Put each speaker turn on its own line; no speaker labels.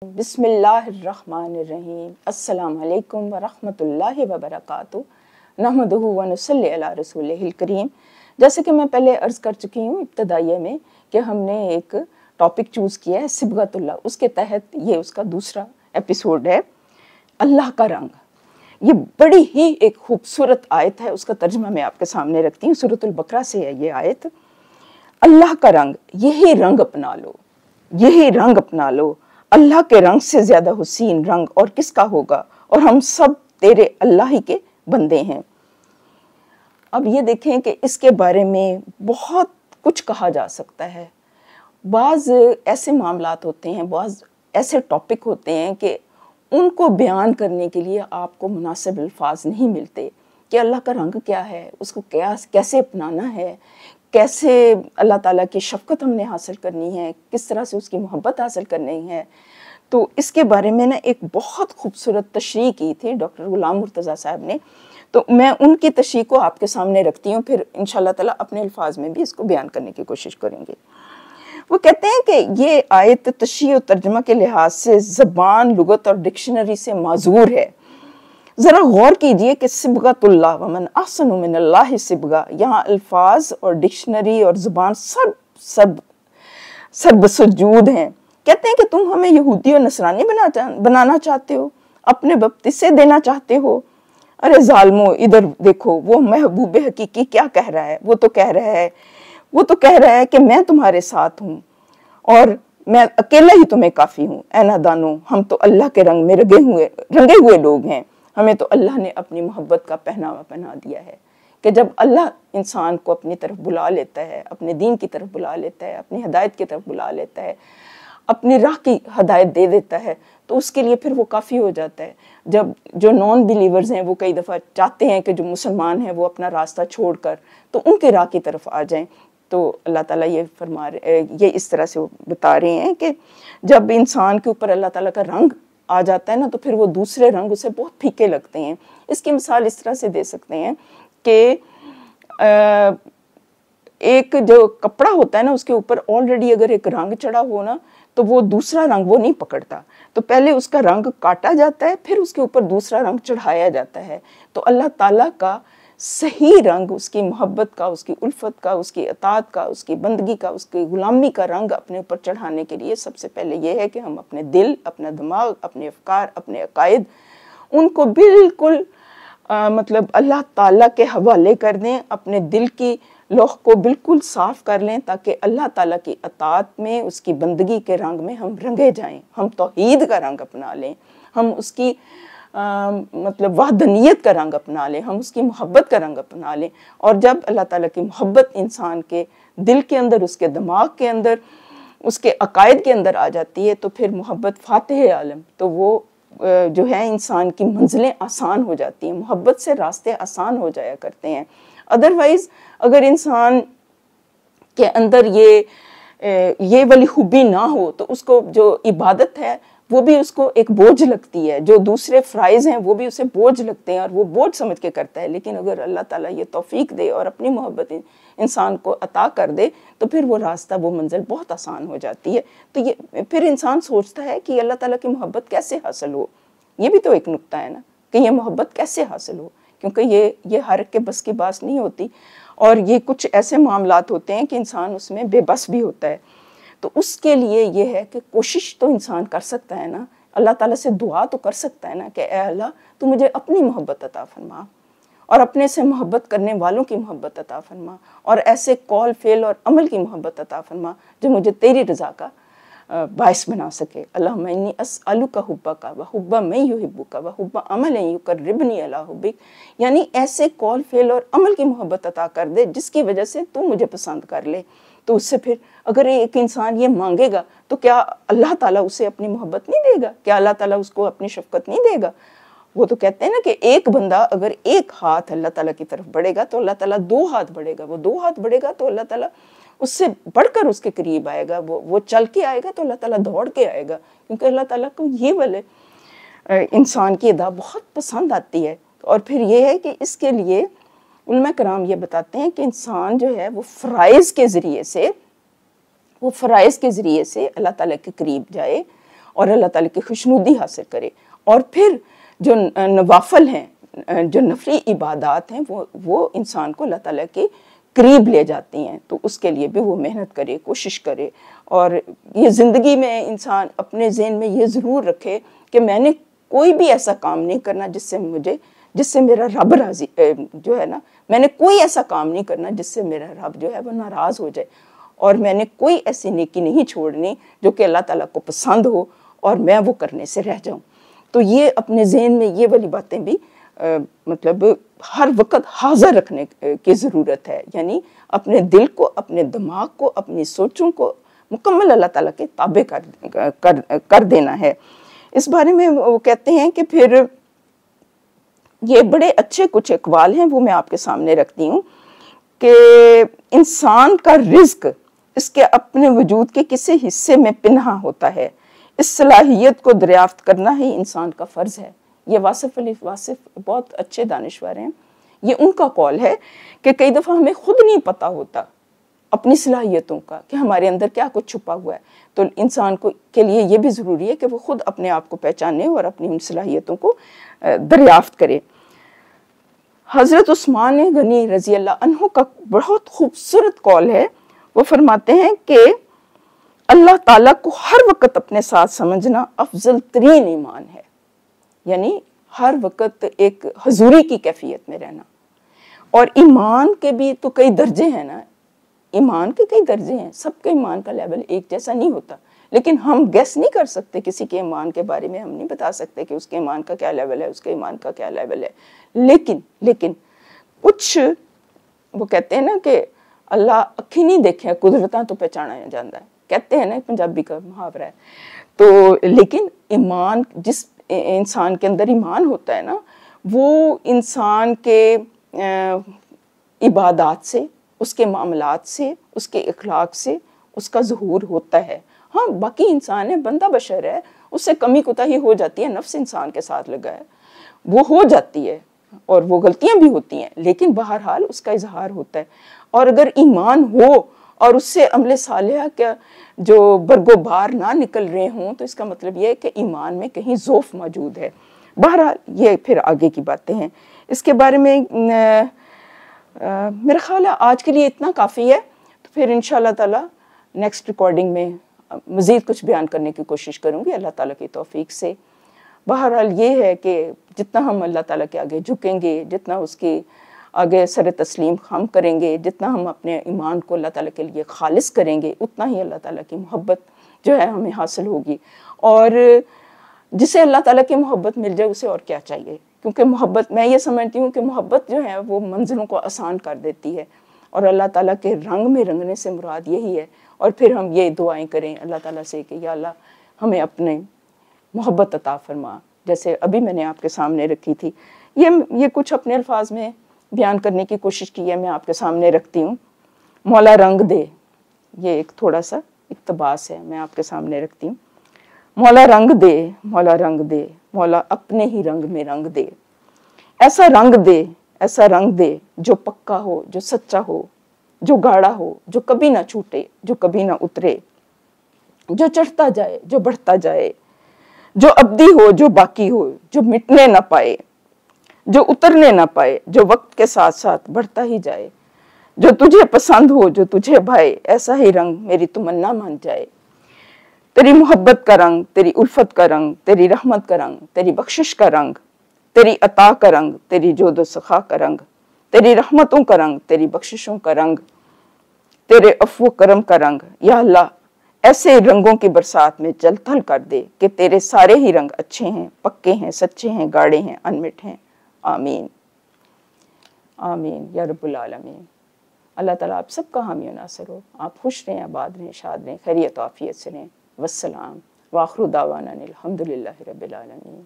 बिस्मिल्लाहिर्रहमानिर्रहीम। अस्सलाम वालेकुम वरहमतुल्लाहि वबरकातुहू। नहमदुहु व नुसल्ली अला रसूलिहिल करीम। जैसे कि मैं पहले अर्ज़ कर चुकी हूँ इब्तदाइया में कि हमने एक टॉपिक चूज़ किया है सिबगतुल्लाह, उसके तहत ये उसका दूसरा एपिसोड है, अल्लाह का रंग। ये बड़ी ही एक खूबसूरत आयत है, उसका तर्जुमा मैं आपके सामने रखती हूँ। सूरतुल बकरा से है ये आयत। अल्लाह का रंग, यही रंग अपना लो, यही रंग अपना लो। अल्लाह के रंग से ज्यादा हुसीन रंग और किसका होगा, और हम सब तेरे अल्लाह ही के बंदे हैं। अब ये देखें कि इसके बारे में बहुत कुछ कहा जा सकता है। बाज़ ऐसे मामलात होते हैं, बाज़ ऐसे टॉपिक होते हैं कि उनको बयान करने के लिए आपको मुनासिब अल्फाज नहीं मिलते कि अल्लाह का रंग क्या है, उसको कैसे अपनाना है, कैसे अल्लाह ताला की शफ़क़त हमने हासिल करनी है, किस तरह से उसकी मोहब्बत हासिल करनी है। तो इसके बारे में ना एक बहुत खूबसूरत तशरीह की थी डॉक्टर गुलाम मुर्तज़ा साहब ने, तो मैं उनकी तशरीह को आपके सामने रखती हूँ, फिर इंशाअल्लाह ताला अपने अल्फाज में भी इसको बयान करने की कोशिश करेंगे। वो कहते हैं कि ये आयत तशरीह और तर्जुमा के लिहाज से ज़बान, लुगत और डिक्शनरी से माजूर है। ज़रा गौर कीजिए कि सिबगतुल्लाह वमन अहसनु मिनल्लाहि सिबगा, यहाँ अल्फाज और डिक्शनरी और ज़ुबान सब सजूद हैं। कहते हैं कि तुम हमें यहूदी और नसरानी बनाना चाहते हो, अपने बपतिस्से देना चाहते हो। अरे जालिमो, इधर देखो, वो महबूब हकीकी क्या कह रहा है। वो तो कह रहा है कि मैं तुम्हारे साथ हूँ और मैं अकेला ही तुम्हें काफ़ी हूँ। ऐ नादानो, हम तो अल्लाह के रंग में रंगे हुए लोग हैं। हमें तो अल्लाह ने अपनी मोहब्बत का पहनावा पहना दिया है कि जब अल्लाह इंसान को अपनी तरफ बुला लेता है, अपने दीन की तरफ बुला लेता है, अपनी हिदायत की तरफ बुला लेता है, अपनी राह की हिदायत दे देता है, तो उसके लिए फिर वो काफ़ी हो जाता है। जब जो नॉन बिलीवर्स हैं वो कई दफ़ा चाहते हैं कि जो मुसलमान हैं वो अपना रास्ता छोड़कर तो उनके राह की तरफ आ जाएं, तो अल्लाह ताला ये ये इस तरह से बता रहे हैं कि जब इंसान के ऊपर अल्लाह ताला का रंग आ जाता है ना, तो फिर वो दूसरे रंग उसे बहुत फीके लगते हैं। इसकी मिसाल इस तरह से दे सकते हैं कि एक जो कपड़ा होता है ना, उसके ऊपर ऑलरेडी अगर एक रंग चढ़ा हो ना, तो वो दूसरा रंग वो नहीं पकड़ता, तो पहले उसका रंग काटा जाता है, फिर उसके ऊपर दूसरा रंग चढ़ाया जाता है। तो अल्लाह ताला का सही रंग, उसकी मोहब्बत का, उसकी उल्फत का, उसकी अताअत का, उसकी बंदगी का, उसकी गुलामी का रंग अपने ऊपर चढ़ाने के लिए सबसे पहले ये है कि हम अपने दिल, अपना दिमाग, अपने अफकार, अपने अकायद, उनको बिल्कुल मतलब अल्लाह ताला के हवाले कर दें। अपने दिल की लौह को बिल्कुल साफ़ कर लें ताकि अल्लाह ताला की अताअत में, उसकी बंदगी के रंग में हम रंगे जाएं। हम तौहीद का रंग अपना लें, हम उसकी मतलब वहदनियत का रंग अपना लें, हम उसकी मोहब्बत का रंग अपना लें। और जब अल्लाह ताला की मोहब्बत इंसान के दिल के अंदर, उसके दिमाग के अंदर, उसके अकायद के अंदर आ जाती है, तो फिर मोहब्बत फातिह आलम, तो वो जो है इंसान की मंजिलें आसान हो जाती हैं। मोहब्बत से रास्ते आसान हो जाया करते हैं। अदरवाइज़ अगर इंसान के अंदर ये वाली खूबी ना हो तो उसको जो इबादत है वो भी उसको एक बोझ लगती है, जो दूसरे फ़राइज़ हैं वो भी उसे बोझ लगते हैं और वो बोझ समझ के करता है। लेकिन अगर अल्लाह ताला ये तौफीक दे और अपनी मोहब्बत इंसान को अता कर दे, तो फिर वो रास्ता, वो मंजिल बहुत आसान हो जाती है। तो ये फिर इंसान सोचता है कि अल्लाह ताला की मोहब्बत कैसे हासिल हो। ये भी तो एक नुक्ता है ना कि ये मोहब्बत कैसे हासिल हो, क्योंकि ये हर के बस की बात नहीं होती, और ये कुछ ऐसे मामलात होते हैं कि इंसान उसमें बेबस भी होता है। तो उसके लिए ये है कि कोशिश तो इंसान कर सकता है ना, अल्लाह ताला से दुआ तो कर सकता है ना कि ए अल्लाह, तू मुझे अपनी मोहब्बत अता फरमा और अपने से मोहब्बत करने वालों की मोहब्बत अता फरमा, और ऐसे कौल, फेल और अमल की मोहब्बत अता फरमा जो मुझे तेरी रज़ा का बाइस बना सके। अल्लाहुम्मा इन्नी अस्अलुका हुब्बका व हुब्बा मैं युहिब्बुका व हुब्बा अमल युकर्रिबनी अला हुब्बिक, यानी ऐसे कौल, फेल और अमल की मोहब्बत अता कर दे जिसकी वजह से तू मुझे पसंद कर ले। तो उससे फिर अगर एक इंसान ये मांगेगा तो क्या अल्लाह ताला उसे अपनी मोहब्बत नहीं देगा? क्या अल्लाह ताला उसको अपनी शफ़क़त नहीं देगा? वो तो कहते हैं ना कि एक बंदा अगर एक हाथ अल्लाह ताला की तरफ बढ़ेगा तो अल्लाह ताला दो हाथ बढ़ेगा, वो दो हाथ बढ़ेगा तो अल्लाह ताला उससे बढ़कर उसके करीब आएगा, वो चल के आएगा तो अल्लाह ताला दौड़ के आएगा, क्योंकि अल्लाह ताला को ये वाले इंसान की अदा बहुत पसंद आती है। और फिर ये है कि इसके लिए उलमा कराम ये बताते हैं कि इंसान जो है वो फ़राइज़ के ज़रिए से अल्लाह ताला के करीब जाए اور اللہ تعالیٰ کی خوشنودی حاصل کرے، اور پھر جو نوافل ہیں، جو نفلی عبادات ہیں، وہ انسان کو اللہ تعالیٰ کے قریب لے جاتی ہیں، تو اس کے لیے بھی وہ محنت کرے، کوشش کرے۔ اور یہ زندگی میں انسان اپنے ذہن میں یہ ضرور رکھے کہ میں نے کوئی بھی ایسا کام نہیں کرنا جس سے میرا رب راضی جو ہے نا، میں نے کوئی ایسا کام نہیں کرنا جس سے میرا رب جو ہے وہ ناراض ہو جائے، اور میں نے کوئی ایسی نیکی نہیں چھوڑنی جو کہ اللہ تعالیٰ کو پسند ہو اور میں وہ کرنے سے رہ جاؤں۔ تو یہ اپنے ذہن میں یہ والی باتیں بھی مطلب ہر وقت حاضر رکھنے کی ضرورت ہے، یعنی اپنے دل کو، اپنے دماغ کو، اپنی سوچوں کو مکمل اللہ تعالیٰ کے تابع کر دینا ہے۔ اس بارے میں وہ کہتے ہیں کہ پھر یہ بڑے اچھے کچھ اقوال ہیں، وہ میں آپ کے سامنے رکھتی ہوں کہ انسان کا رزق اس کے اپنے وجود کے کسی حصے میں پنہاں ہوتا ہے، اس صلاحیت کو دریافت کرنا ہی انسان کا فرض ہے۔ یہ واصف علی واصف بہت اچھے دانشور ہیں، یہ ان کا قول ہے کہ کئی دفعہ ہمیں خود نہیں پتہ ہوتا اپنی صلاحیتوں کا کہ ہمارے اندر کیا کچھ چھپا ہوا ہے، تو انسان کے لیے یہ بھی ضروری ہے کہ وہ خود اپنے آپ کو پہچانے اور اپنی ان صلاحیتوں کو دریافت کرے۔ حضرت عثمان غنی رضی اللہ عنہ کا بہت خوبصورت قول ہے، وہ فرماتے ہیں کہ اللہ تعالیٰ کو ہر وقت اپنے ساتھ سمجھنا افضل ترین ایمان ہے، یعنی ہر وقت ایک حضوری کی کیفیت میں رہنا۔ اور ایمان کے بھی تو کئی درجے ہیں نا، ایمان کے کئی درجے ہیں، سب کے ایمان کا لیول ایک جیسا نہیں ہوتا، لیکن ہم گیس نہیں کر سکتے کسی کے ایمان کے بارے میں، ہم نہیں بتا سکتے کہ اس کے ایمان کا کیا لیول ہے، اس کے ایمان کا کیا لیول ہے، لیکن کچھ وہ کہتے ہیں نا کہ اللہ اکھی نہیں دیکھے قدرتاں تو پہچانا جاتا ہے، کہتے ہیں نا، پنجابی کا محاورہ ہے۔ تو لیکن ایمان، جس انسان کے اندر ایمان ہوتا ہے نا، وہ انسان کے عبادات سے، اس کے معاملات سے، اس کے اخلاق سے اس کا ظہور ہوتا ہے۔ ہاں باقی انسان ہے، بندہ بشر ہے، اس سے کمی کوتاہی ہو جاتی ہے، نفس انسان کے ساتھ لگا ہے، وہ ہو جاتی ہے اور وہ غلطیاں بھی ہوتی ہیں، لیکن بہرحال اس کا اظہار ہوتا ہے۔ اور اگر ایمان ہو اور اس سے عمل صالحہ کا جو برگ و بار نہ نکل رہے ہوں، تو اس کا مطلب یہ ہے کہ ایمان میں کہیں ضعف موجود ہے۔ بہرحال یہ پھر آگے کی باتیں ہیں، اس کے بارے میں میرا خیال ہے آج کے لیے اتنا کافی ہے، تو پھر انشاءاللہ تعالی نیکسٹ ریکارڈنگ میں مزید کچھ بیان کرنے کی کوشش کروں گی اللہ تعالیٰ کی توفیق سے۔ بہرحال یہ ہے کہ جتنا ہم اللہ تعالیٰ کے آگے جھکیں گے، جتنا اس کی آگے سر تسلیم ہم کریں گے، جتنا ہم اپنے ایمان کو اللہ تعالیٰ کے لیے خالص کریں گے، اتنا ہی اللہ تعالیٰ کی محبت جو ہے ہمیں حاصل ہوگی۔ اور جسے اللہ تعالیٰ کی محبت مل جائے اسے اور کیا چاہیے، کیونکہ محبت، میں یہ سمجھتی ہوں کہ محبت جو ہے وہ منزلوں کو آسان کر دیتی ہے، اور اللہ تعالیٰ کے رنگ میں رنگنے سے مراد یہی ہے۔ اور پھر ہم یہ دعائیں کریں اللہ تعالیٰ سے کہ یا اللہ ہمیں اپنے محبت عطا فرما، جیسے ابھی میں نے آپ کے سامنے رکھی تھی۔ یہ کچھ اپنے الفاظ میں بیان کرنے کی کوشش کی ہے، میں آپ کے سامنے رکھتی ہوں۔ مولا رنگ دے، یہ ایک تھوڑا سا اقتباس ہے، میں آپ کے سامنے رکھتی ہوں۔ مولا رنگ دے، مولا رنگ دے، مولا اپنے ہی رنگ میں رنگ دے، ایسا رنگ دے، ایسا رنگ دے جو پکا ہو، جو سچا ہو، جو گاڑا ہو، جو کبھی نہ چھوٹے، جو کبھی نہ اترے، جو چڑھتا جائے، جو بڑھتا جائے، جو ابدی ہو، جو باقی ہو، جو مٹنے نہ پائے، جو اترنے نہ پائے، جو وقت کے ساتھ ساتھ بڑھتا ہی جائے، جو تجھے پسند ہو، جو تجھے بھائے، ایسا ہی رنگ میری تمنا مان جائے۔ تیری محبت کا رنگ، تیری الفت کا رنگ، تیری رحمت کا رنگ، تیری بخشش کا رنگ، تیری عطا کا رنگ، تیری جود و سخا کا رنگ، تیری رحمتوں کا رنگ، تیری بخششوں کا رنگ، تیرے عفو و کرم کا رنگ۔ یا اللہ ایسے رنگوں کی برسات میں جل تھل کر دے کہ تیرے سارے ہی رنگ اچھے ہیں، پکے ہیں، سچے ہیں، گاڑے ہیں، انمٹ ہیں۔ آمین آمین یا رب العالمین۔ اللہ تعالیٰ آپ سب کا حامی و ناصر ہو، آپ خوش رہیں، آباد رہیں، شاد رہیں، خیریت و عافیت سے رہیں۔ والسلام وآخر دعوانا الحمدللہ رب العالمین۔